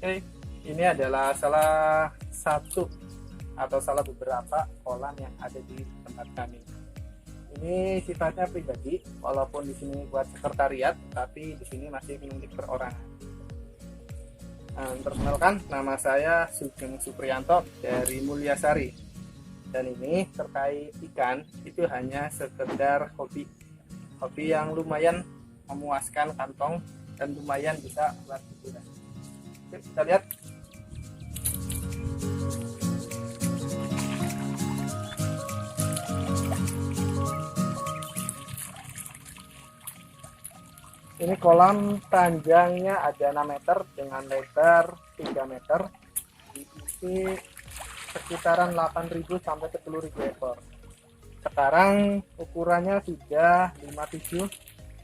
Oke, ini adalah salah satu atau salah beberapa kolam yang ada di tempat kami. Ini sifatnya pribadi, walaupun di sini buat sekretariat, tapi di sini masih milik perorangan. Perkenalkan, nama saya Sugeng Supriyanto dari Mulyasari. Dan ini terkait ikan, itu hanya sekedar hobi yang lumayan memuaskan kantong dan lumayan bisa buat hiburan. Oke, kita lihat. Ini kolam panjangnya ada 6 meter dengan lebar 3 meter, diisi sekitaran 8.000 sampai 10.000 ekor. Sekarang ukurannya sudah 57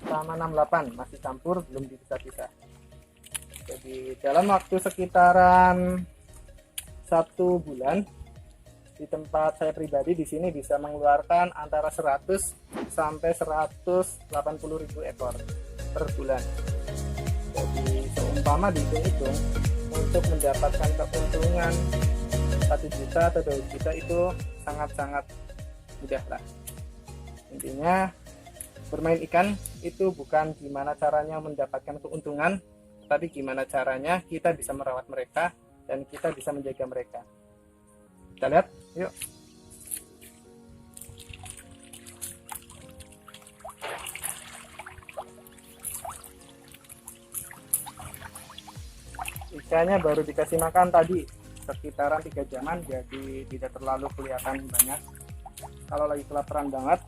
sama 68, masih campur, belum dipisah-pisah. Jadi dalam waktu sekitaran 1 bulan di tempat saya pribadi di sini bisa mengeluarkan antara 100 sampai 180.000 ekor per bulan. Jadi seumpama dihitung-hitung untuk mendapatkan keuntungan 1 juta atau 2 juta itu sangat-sangat mudah lah. Intinya bermain ikan itu bukan gimana caranya mendapatkan keuntungan, tapi gimana caranya kita bisa merawat mereka dan kita bisa menjaga mereka. Kita lihat, yuk. Ikannya baru dikasih makan tadi sekitaran 3 jaman, jadi tidak terlalu kelihatan banyak. Kalau lagi kelaparan banget,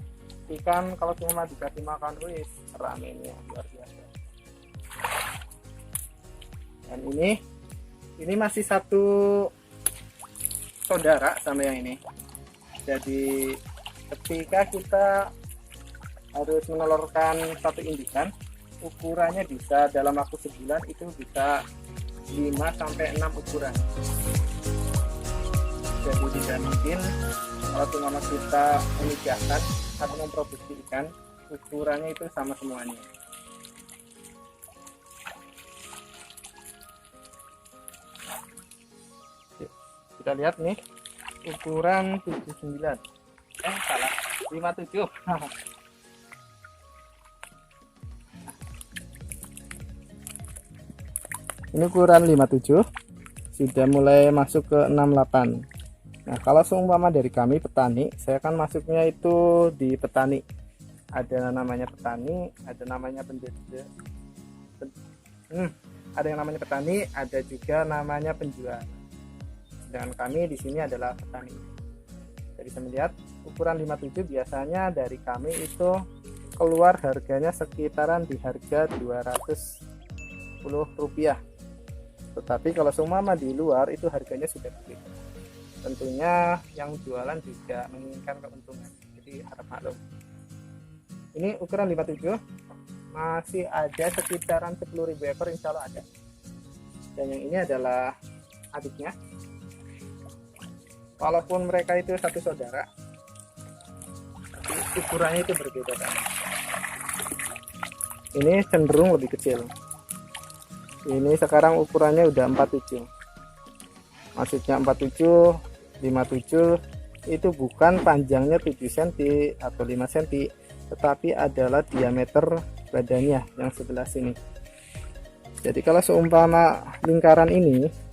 ikan kalau cuma dikasih makan, wih, ramenya luar biasa. Dan ini masih satu saudara sama yang ini. Jadi ketika kita harus menelurkan satu indikan, ukurannya bisa dalam waktu sebulan itu bisa 5 sampai 6 ukuran. Jadi tidak mungkin kalau cuma kita memijahkan atau memproduksi ikan, ukurannya itu sama semuanya. Kita lihat nih, ukuran 79. Salah, 57. Ini ukuran 57, sudah mulai masuk ke 68. Nah, kalau seumpama dari kami petani, saya kan masuknya itu di petani. Ada namanya petani, ada namanya penjual. Ada yang namanya petani, ada juga namanya penjual. Dan kami di sini adalah petani. Jadi bisa melihat ukuran 57 biasanya dari kami itu keluar harganya sekitaran di harga Rp210. Tetapi kalau seumpama di luar itu harganya sudah berbeda. Tentunya yang jualan juga menginginkan keuntungan, jadi harap maklum. Ini ukuran 57, masih ada sekitaran 10.000 ekor, insya Allah ada. Dan yang ini adalah adiknya. Walaupun mereka itu satu saudara, tapi ukurannya itu berbeda kan. Ini cenderung lebih kecil. Ini sekarang ukurannya udah 47, maksudnya 47, 57 itu bukan panjangnya 7 cm atau 5 cm, tetapi adalah diameter badannya yang sebelah sini. Jadi kalau seumpama lingkaran ini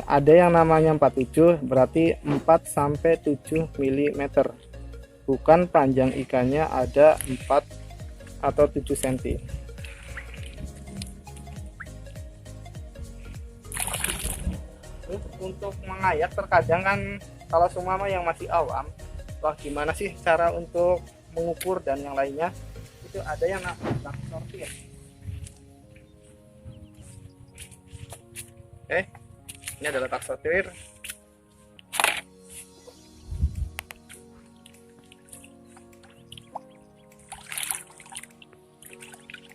ada yang namanya 47, berarti 4 sampai 7 mm, bukan panjang ikannya ada 4 atau 7 cm. Untuk mengayak terkadang kan kalau seumpama yang masih awam, wah gimana sih cara untuk mengukur dan yang lainnya, itu ada yang namanya sortir. Ini adalah tak sortir.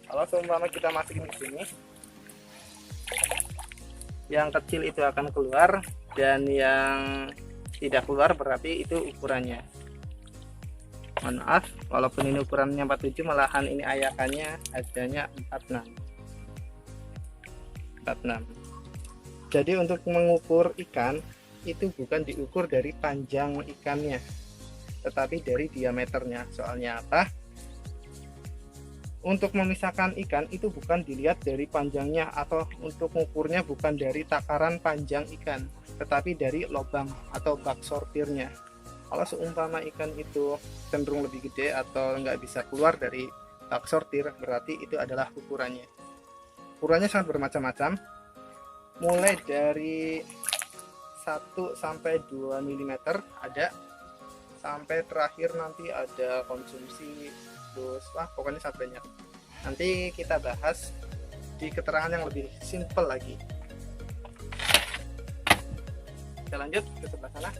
Kalau seumpama kita masukin ke sini, yang kecil itu akan keluar dan yang tidak keluar berarti itu ukurannya. Mohon maaf, walaupun ini ukurannya 47, malahan ini ayakannya adanya 46. Jadi untuk mengukur ikan itu bukan diukur dari panjang ikannya, tetapi dari diameternya. Soalnya apa? Untuk memisahkan ikan itu bukan dilihat dari panjangnya, atau untuk mengukurnya bukan dari takaran panjang ikan, tetapi dari lubang atau bak sortirnya. Kalau seumpama ikan itu cenderung lebih gede atau nggak bisa keluar dari bak sortir, berarti itu adalah ukurannya. Ukurannya sangat bermacam-macam, mulai dari 1 sampai 2 mm ada, sampai terakhir nanti ada konsumsi, terus pokoknya sangat banyak. Nanti kita bahas di keterangan yang lebih simpel lagi. Kita lanjut ke sebelah sana.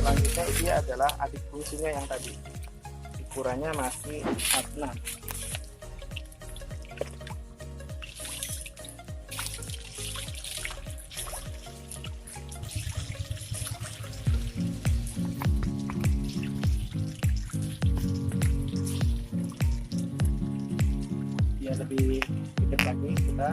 Selanjutnya dia adalah adik fungsinya yang tadi, ukurannya masih 46. Dia lebih dekat lagi, kita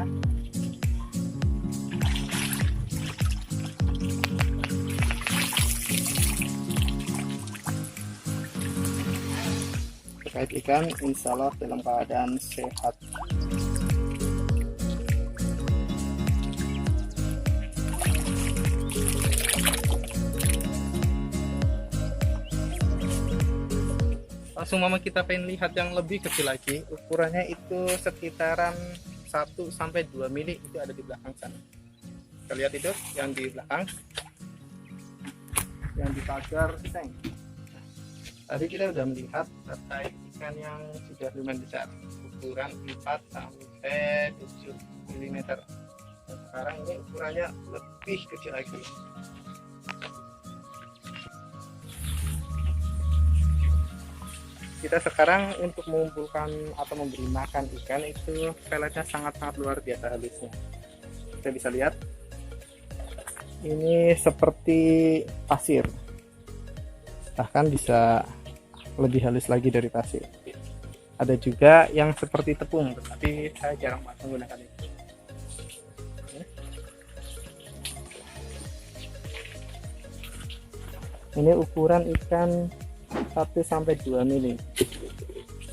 terkait ikan, insya Allah dalam keadaan sehat. Langsung mama kita pengen lihat yang lebih kecil lagi, ukurannya itu sekitaran 1 sampai 2 mili, itu ada di belakang sana. Kita lihat itu yang di belakang, yang di pagar tank. Tadi kita sudah melihat terkait ikan yang sudah lumayan besar, ukuran 4 sampai 7 mm. Sekarang ini ukurannya lebih kecil lagi. Kita sekarang untuk mengumpulkan atau memberi makan ikan itu peletnya sangat-sangat luar biasa halusnya. Kita bisa lihat ini seperti pasir, bahkan bisa lebih halus lagi dari pasir. Ada juga yang seperti tepung, tetapi saya jarang banget menggunakan itu. Ini ukuran ikan 1 sampai 2 mili.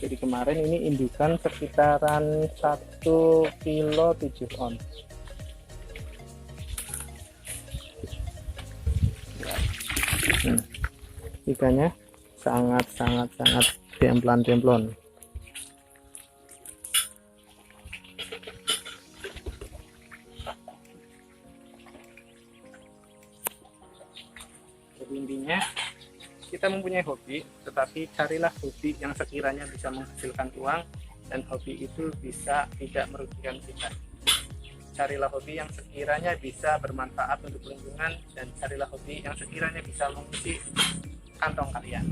Jadi kemarin ini indukan sekitaran 1 kilo 7 ons. Ikannya sangat demplon. Jadi intinya kita mempunyai hobi, tetapi carilah hobi yang sekiranya bisa menghasilkan uang dan hobi itu bisa tidak merugikan kita. Carilah hobi yang sekiranya bisa bermanfaat untuk lingkungan, dan carilah hobi yang sekiranya bisa mengisi kantong kalian.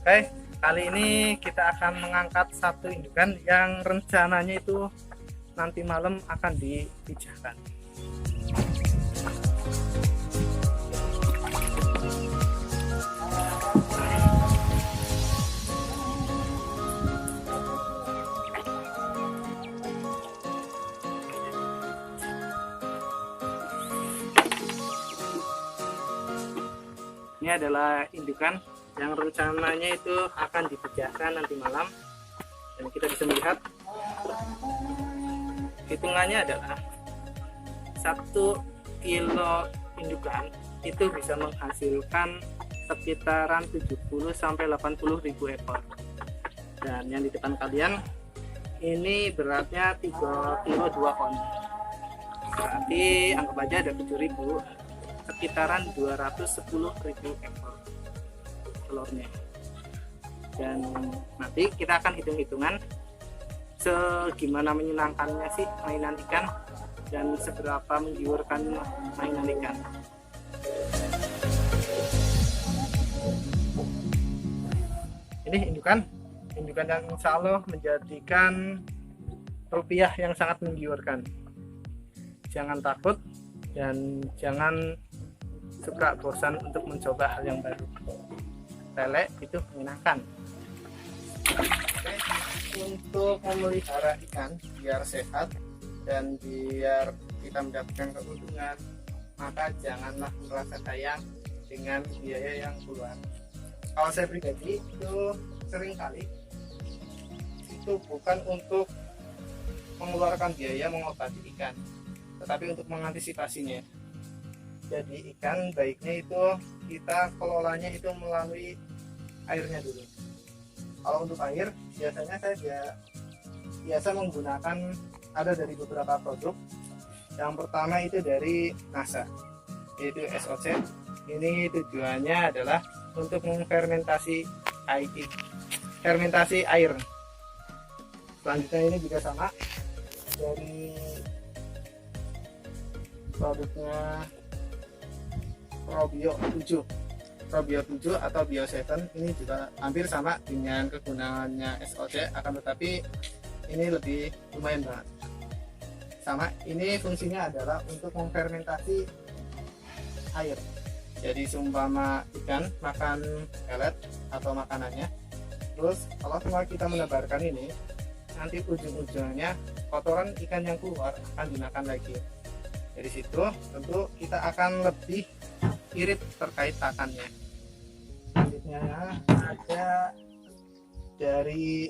Oke, kali ini kita akan mengangkat satu indukan yang rencananya itu nanti malam akan dipijahkan. Ini adalah indukan yang rencananya itu akan dipijahkan nanti malam, dan kita bisa melihat hitungannya adalah 1 kilo indukan itu bisa menghasilkan sekitaran 70 sampai 80 ribu ekor. Dan yang di depan kalian ini beratnya 3 kilo 2 on, berarti anggap aja ada 7.000, sekitaran 210 ribu ekor telurnya. Dan nanti kita akan hitung-hitungan segimana menyenangkannya sih mainan ikan dan seberapa menggiurkan mainan ikan. Ini indukan yang insya Allah menjadikan rupiah yang sangat menggiurkan. Jangan takut dan jangan suka bosan untuk mencoba hal yang baru. Lele itu menyenangkan. Oke, untuk memelihara ikan biar sehat dan biar kita mendapatkan keuntungan, maka janganlah merasa sayang dengan biaya yang keluar. Kalau saya pribadi itu sering kali itu bukan untuk mengeluarkan biaya mengobati ikan, tetapi untuk mengantisipasinya. Jadi ikan baiknya itu kita kelolanya itu melalui airnya dulu. Kalau untuk air biasanya saya biasa menggunakan ada dari beberapa produk. Yang pertama itu dari NASA, yaitu SOC. Ini tujuannya adalah untuk fermentasi air. Selanjutnya ini juga sama dari produknya Probio 7 atau Bio 7. Ini juga hampir sama dengan kegunaannya SOC, akan tetapi ini lebih lumayan banget sama. Ini fungsinya adalah untuk memfermentasi air. Jadi seumpama ikan makan pelet atau makanannya, terus kalau semua kita menebarkan ini, nanti ujung-ujungnya kotoran ikan yang keluar akan dimakan lagi. Dari situ tentu kita akan lebih irit terkait pakannya. Selanjutnya ada dari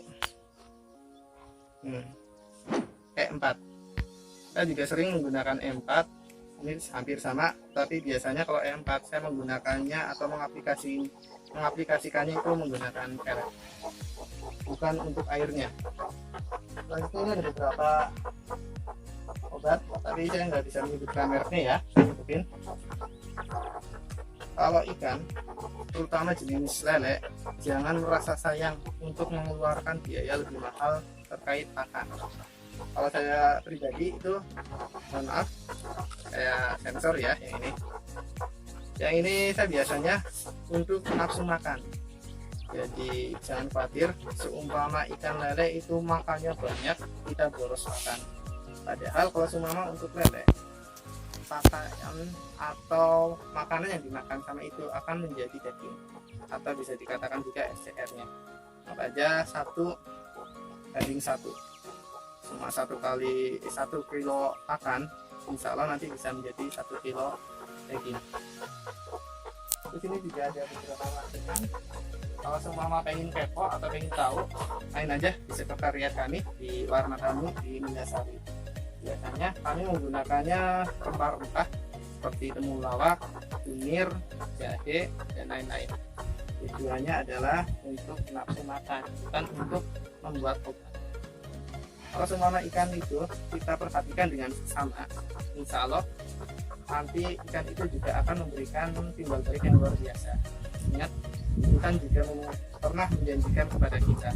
E4. Saya juga sering menggunakan E4. Ini hampir sama, tapi biasanya kalau E4 saya menggunakannya atau mengaplikasikannya itu menggunakan pelet, bukan untuk airnya. Selanjutnya ini ada beberapa obat, tapi saya nggak bisa menyebutkan mereknya ya. Mungkin kalau ikan, terutama jenis lele, jangan merasa sayang untuk mengeluarkan biaya lebih mahal terkait pakan. Kalau saya pribadi itu, mohon maaf, saya sensor ya yang ini. Yang ini saya biasanya untuk nafsu makan. Jadi jangan khawatir, seumpama ikan lele itu makannya banyak, kita boros makan. Padahal kalau seumpama untuk lele, pakaian atau makanan yang dimakan sama itu akan menjadi daging, atau bisa dikatakan juga SCR-nya. Apa aja 1:1. Cuma 1 kilo pakan, insya Allah nanti bisa menjadi 1 kilo daging. Di sini juga ada beberapa macam. Kalau semua pengen kepo atau pengen tahu, main aja di sekretariat kami di Warna Tamu di Mindasari. Biasanya kami menggunakannya rempah-rempah seperti temulawak, kunir, jahe, dan lain-lain. Tujuannya adalah untuk nafsu makan, bukan untuk membuat obat. Kalau semua ikan itu kita perhatikan dengan sama, insya Allah nanti ikan itu juga akan memberikan timbal balik yang luar biasa. Ingat, Tuhan juga pernah menjanjikan kepada kita,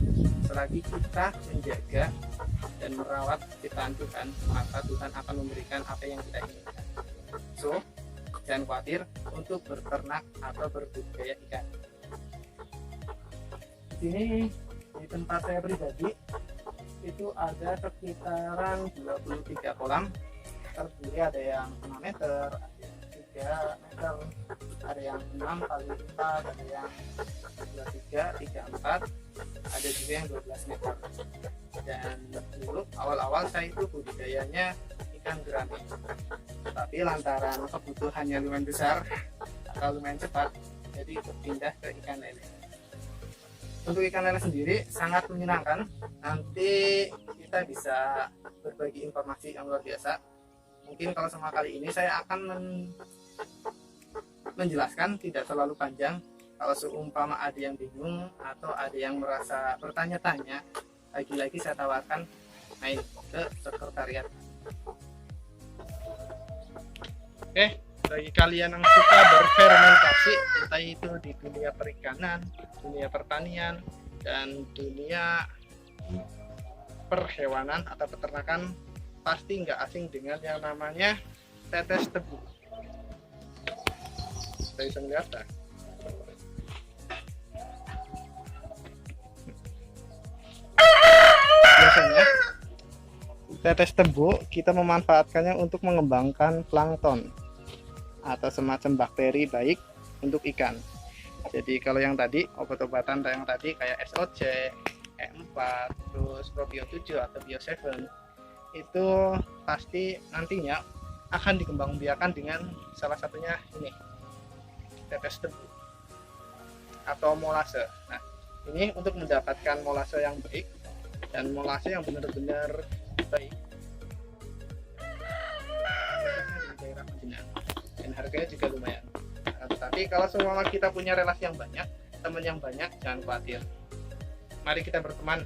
selagi kita menjaga dan merawat ciptaan Tuhan, maka Tuhan akan memberikan apa yang kita inginkan. So, jangan khawatir untuk berternak atau berbudidaya ikan. Di sini di tempat saya pribadi itu ada sekitaran 23 kolam. Terdiri ada yang 6 meter, ada yang 3 meter, ada yang 6 kali 4, ada yang 3, 4, ada juga yang 12 meter. Dan dulu awal-awal saya itu budidayanya ikan gurame, tapi lantaran kebutuhannya lumayan besar atau lumayan cepat, jadi berpindah ke ikan lele. Untuk ikan lele sendiri sangat menyenangkan. Nanti kita bisa berbagi informasi yang luar biasa. Mungkin kalau sama kali ini saya akan menjelaskan tidak terlalu panjang. Kalau seumpama ada yang bingung atau ada yang merasa bertanya-tanya, lagi-lagi saya tawarkan main ke sekretariat. Oke, bagi kalian yang suka berfermentasi, entah itu di dunia perikanan, dunia pertanian, dan dunia perhewanan atau peternakan, pasti nggak asing dengan yang namanya tetes tebu. Saya bisa melihat, tetes tebu kita memanfaatkannya untuk mengembangkan plankton atau semacam bakteri baik untuk ikan. Jadi kalau yang tadi obat-obatan yang tadi kayak SOC, E4, terus Probio 7 atau Bio 7 itu pasti nantinya akan dikembangbiakan dengan salah satunya ini, tetes tebu atau molase. Nah, ini untuk mendapatkan molase yang baik dan molase yang benar-benar baik di daerah Medina, dan harganya juga lumayan. Nah, tetapi kalau semua kita punya relasi yang banyak, teman yang banyak, jangan khawatir. Mari kita berteman